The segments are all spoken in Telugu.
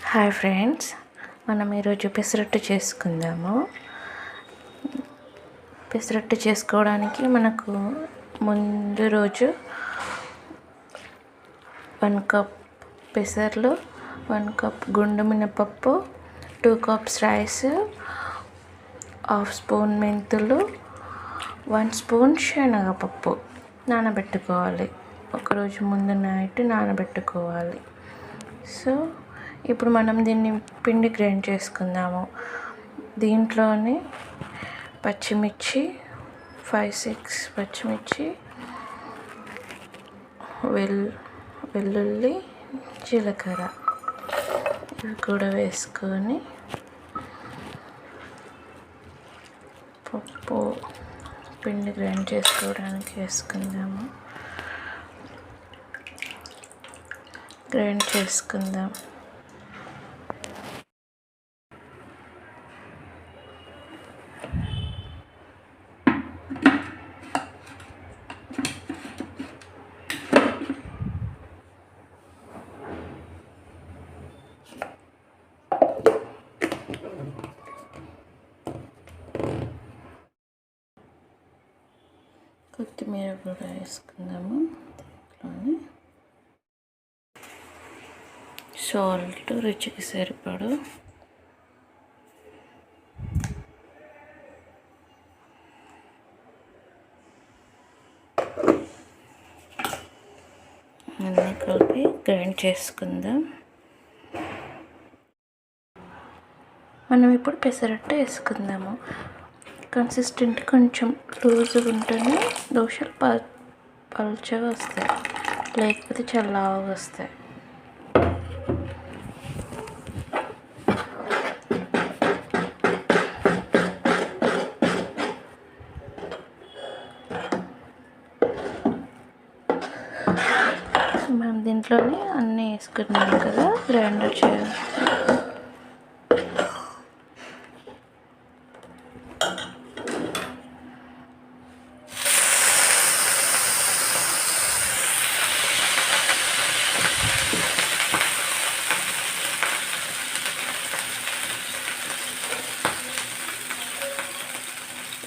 హాయ్ ఫ్రెండ్స్, మనం ఈరోజు పెసరట్టు చేసుకుందాము. పెసరట్టు చేసుకోవడానికి మనకు ముందు రోజు 1 కప్ పెసర్లు, 1 కప్ గుండు మినపప్పు, 2 కప్స్ రైస్, 1/2 స్పూన్ మెంతులు, 1 స్పూన్ శనగపప్పు నానబెట్టుకోవాలి. ఒకరోజు ముందు నైట్ నానబెట్టుకోవాలి. సో ఇప్పుడు మనం దీన్ని పిండి గ్రైండ్ చేసుకుందాము. దీంట్లోనే పచ్చిమిర్చి 5-6 పచ్చిమిర్చి, వెల్లుల్లి, జీలకర్ర ఇవి కూడా వేసుకొని పప్పు పిండి గ్రైండ్ చేసుకోవడానికి వేసుకుందాము. గ్రైండ్ చేసుకుందాం. కొత్తిమీర కూడా వేసుకుందాము. దీంట్లోనే సాల్ట్ రుచికి సరిపడు, అన్నీ కలిపి గ్రైండ్ చేసుకుందాం. మనం ఇప్పుడు పెసరట్టు వేసుకుందాము. కన్సిస్టెంట్ కొంచెం లూజ్గా ఉంటేనే దోశలు పల్చగా వస్తాయి, లేకపోతే చల్లగా వస్తాయి. మనం దీంట్లోనే అన్నీ వేసుకున్నాం కదా, గ్రైండర్ చేయాలి.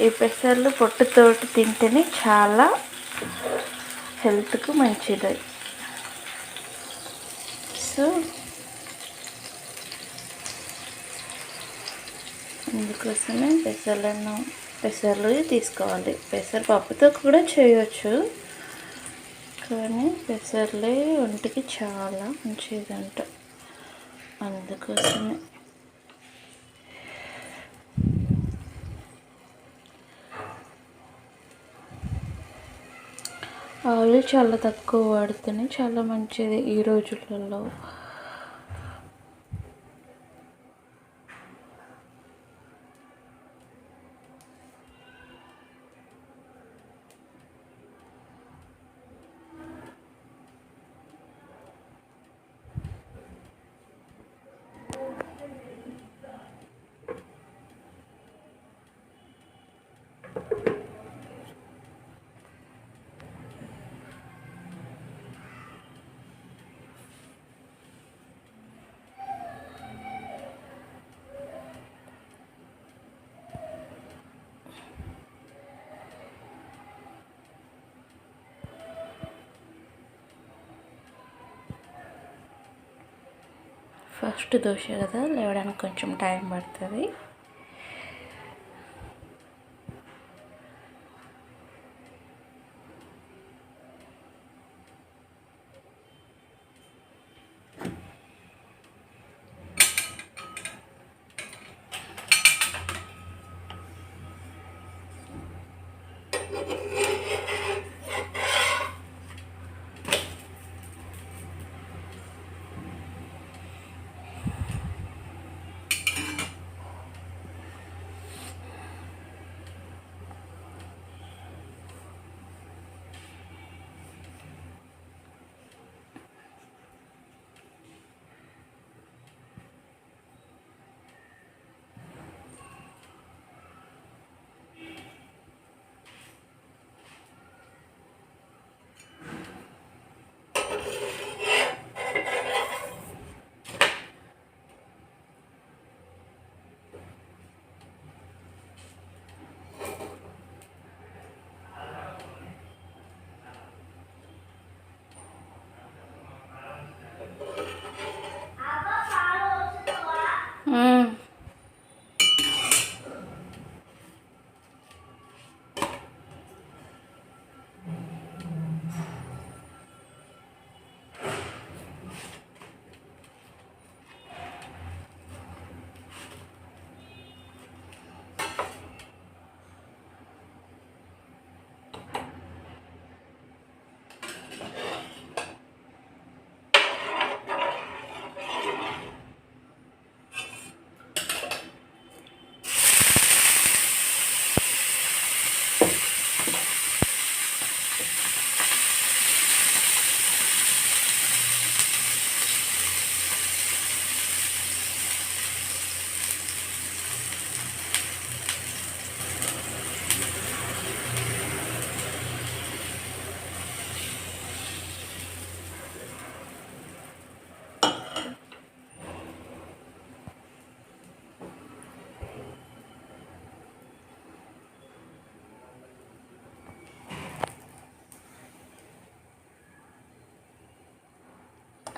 ఈ పెసర్లు పొట్టుతోటి తింటేనే చాలా హెల్త్కు మంచిది. సో అందుకోసమే పెసర్లు తీసుకోవాలి. పెసరపప్పుతో కూడా చేయవచ్చు, కానీ పెసర్లే ఒంటికి చాలా మంచిదంట. అందుకోసమే ఆయిల్ చాలా తక్కువ వాడితేనే చాలా మంచిది ఈ రోజులలో. ఫస్ట్ దోశ కదా, లేవడానికి కొంచెం టైం పడుతుంది.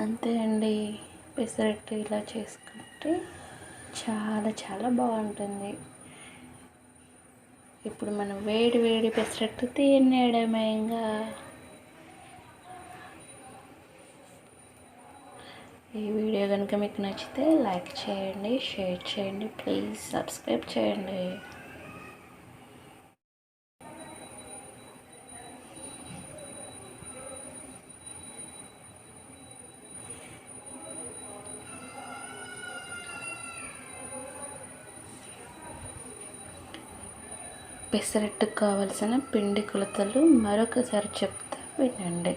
అంతే అండి. పెసరట్టు ఇలా చేసుకుంటే చాలా చాలా బాగుంటుంది. ఇప్పుడు మనం వేడి వేడి పెసరట్టు తినేయడమే ఇంకా. ఈ వీడియో కనుక మీకు నచ్చితే లైక్ చేయండి, షేర్ చేయండి, ప్లీజ్ సబ్స్క్రైబ్ చేయండి. పెసరట్టుకు కావలసిన పిండి కొలతలు మరొకసారి చెప్తా వినండి.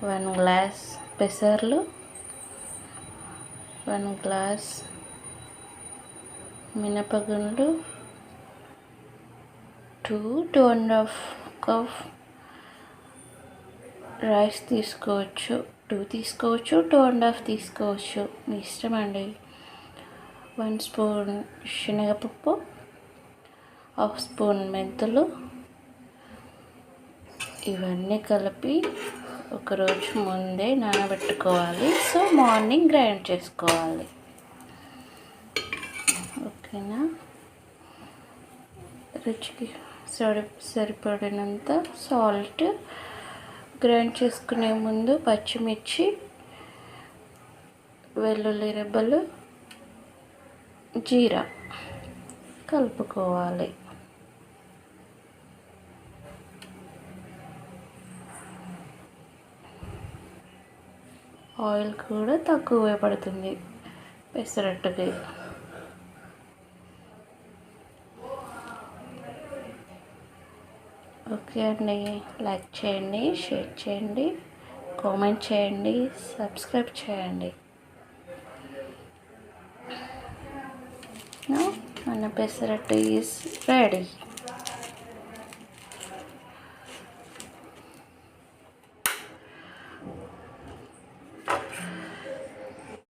1 గ్లాస్ పెసర్లు, 1 గ్లాస్ మినపగుండ్లు, 2-2.5 కప్ రైస్ తీసుకోవచ్చు. 2 తీసుకోవచ్చు, 2.5 తీసుకోవచ్చు, మీ ఇష్టం అండి. 1 స్పూన్ శనగపప్పు, 1/2 స్పూన్ మెంతులు. ఇవన్నీ కలిపి ఒకరోజు ముందే నానబెట్టుకోవాలి. సో మార్నింగ్ గ్రైండ్ చేసుకోవాలి. ఓకేనా? రుచికి సరిపడినంత సాల్ట్. గ్రైండ్ చేసుకునే ముందు పచ్చిమిర్చి, వెల్లుల్లి రెబ్బలు, జీరా కలుపుకోవాలి. ఆయిల్ కూడా తక్కువే పడుతుంది పెసరట్టుకి. ఓకే అండి. లైక్ చేయండి, షేర్ చేయండి, కామెంట్ చేయండి, సబ్స్క్రైబ్ చేయండి. మన పెసరట్టు ఈజ్ రెడీ.